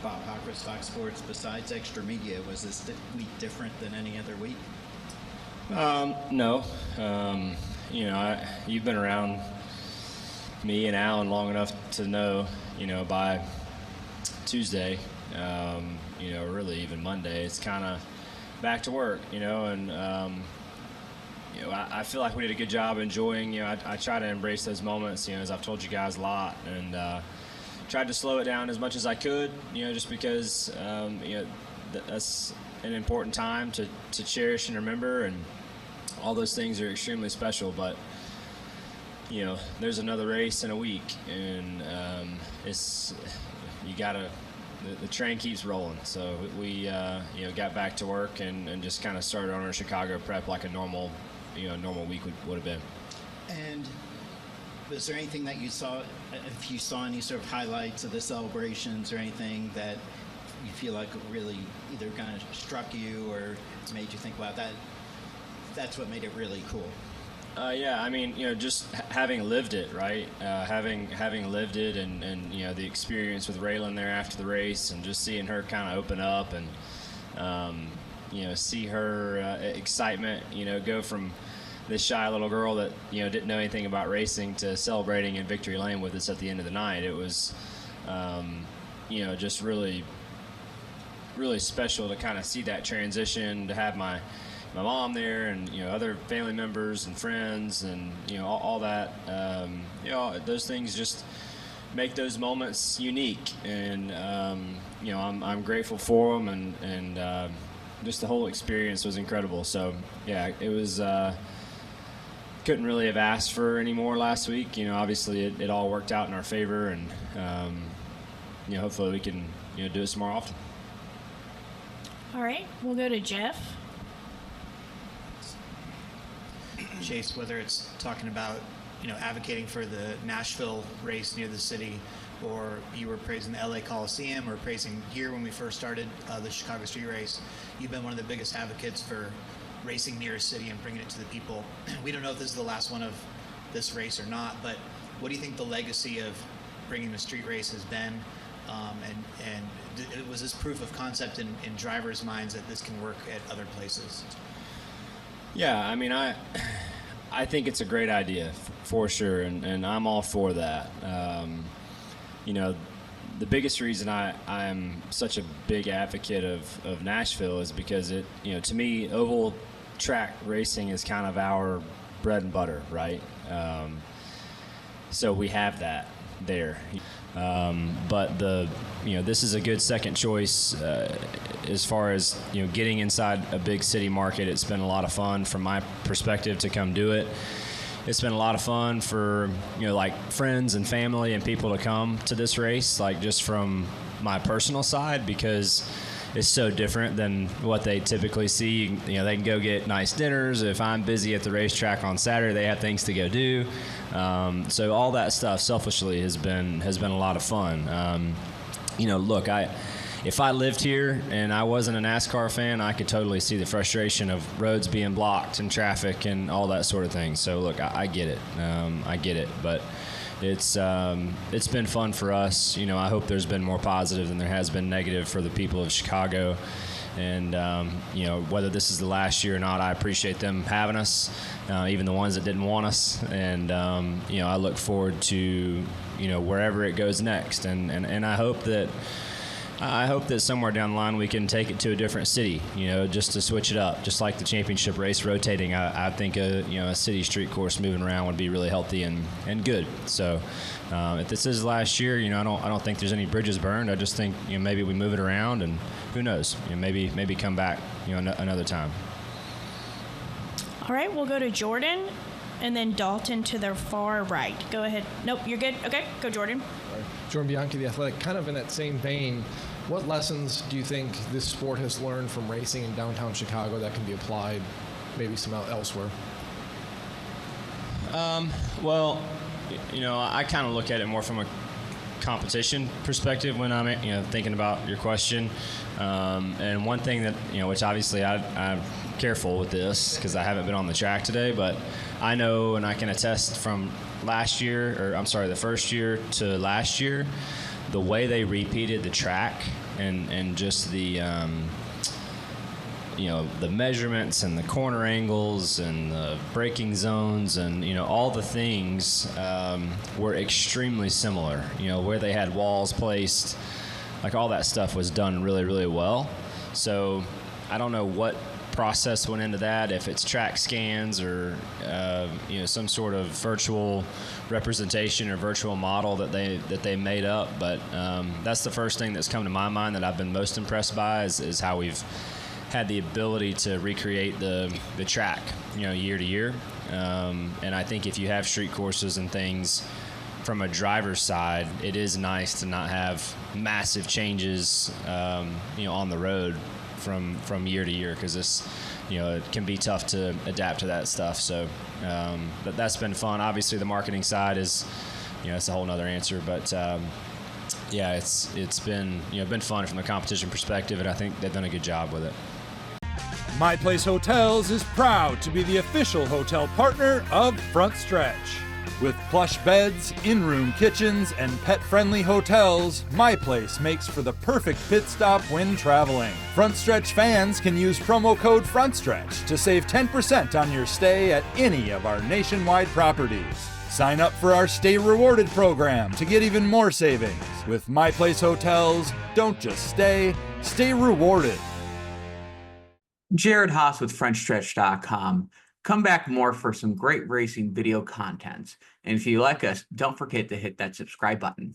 Bob Hockris, Fox Sports. Besides extra media, was this week different than any other week? No. You've been around me and Alan long enough to know, by Tuesday, really even Monday, it's kind of back to work, and I feel like we did a good job enjoying. I try to embrace those moments, as I've told you guys a lot, and tried to slow it down as much as I could, just because, that's an important time to cherish and remember, and all those things are extremely special. But there's another race in a week, and the train keeps rolling. So we got back to work and just kind of started on our Chicago prep like a normal week would have been. And was there anything that you saw, if you saw any sort of highlights of the celebrations or anything that you feel like really either kind of struck you or made you think, wow, that's what made it really cool? Just having lived it, right? Having lived it, and the experience with Raylan there after the race, and just seeing her kind of open up, and see her excitement, go from this shy little girl that didn't know anything about racing to celebrating in victory lane with us at the end of the night. It was just really, really special to kind of see that transition, to have my mom there, and other family members and friends, and all that. Those things just make those moments unique, and I'm grateful for them, and just the whole experience was incredible. So yeah, it was. Couldn't really have asked for any more last week. Obviously it all worked out in our favor, and hopefully we can do it some more often. All right, we'll go to Jeff. Chase, whether it's talking about advocating for the Nashville race near the city, or you were praising the LA Coliseum, or praising here when we first started the Chicago Street Race, you've been one of the biggest advocates for racing near a city and bringing it to the people. We don't know if this is the last one of this race or not, but what do you think the legacy of bringing the street race has been? And was this proof of concept in drivers' minds that this can work at other places? Yeah, I think it's a great idea for sure, and I'm all for that. The biggest reason I am such a big advocate of Nashville is because it, to me, oval track racing is kind of our bread and butter, right? So we have that there. But this is a good second choice as far as getting inside a big city market. It's been a lot of fun from my perspective to come do it. It's been a lot of fun for friends and family and people to come to this race, just from my personal side, because it's so different than what they typically see. They can go get nice dinners. If I'm busy at the racetrack on Saturday, they have things to go do. So all that stuff, selfishly, has been a lot of fun. Look, if I lived here and I wasn't a NASCAR fan, I could totally see the frustration of roads being blocked and traffic and all that sort of thing. So look, I get it. But it's been fun for us. I hope there's been more positive than there has been negative for the people of Chicago. And whether this is the last year or not, I appreciate them having us, even the ones that didn't want us. And I look forward to wherever it goes next. And I hope that somewhere down the line we can take it to a different city, just to switch it up, just like the championship race rotating. I think a city street course moving around would be really healthy and good. So if this is last year, I don't think there's any bridges burned. I just think maybe we move it around, and who knows, maybe come back another time. All right, we'll go to Jordan, and then Dalton to their far right. Go ahead. Nope, you're good. Okay, go Jordan. Jordan Bianchi, The Athletic. Kind of in that same vein, what lessons do you think this sport has learned from racing in downtown Chicago that can be applied maybe somewhere elsewhere? Well, I kind of look at it more from a competition perspective when I'm thinking about your question. And one thing that, which obviously I'm careful with this because I haven't been on the track today, but I know and I can attest from the first year to last year, the way they repeated the track and just the the measurements and the corner angles and the braking zones and all the things were extremely similar. Where they had walls placed, like all that stuff was done really, really well. So I don't know what process went into that, if it's track scans or some sort of virtual representation or virtual model that they made up, but that's the first thing that's come to my mind that I've been most impressed by is how we've had the ability to recreate the track year to year, and I think if you have street courses and things from a driver's side, it is nice to not have massive changes on the road from year to year, because this it can be tough to adapt to that stuff. So but that's been fun. Obviously the marketing side is it's a whole nother answer, but yeah, it's been been fun from the competition perspective, and I think they've done a good job with it. My Place Hotels is proud to be the official hotel partner of Front Stretch. With plush beds, in-room kitchens, and pet-friendly hotels, My Place makes for the perfect pit stop when traveling. Front Stretch fans can use promo code FRONTSTRETCH to save 10% on your stay at any of our nationwide properties. Sign up for our Stay Rewarded program to get even more savings. With My Place Hotels, don't just stay, stay rewarded. Jared Haas with FrenchStretch.com. Come back more for some great racing video content. And if you like us, don't forget to hit that subscribe button.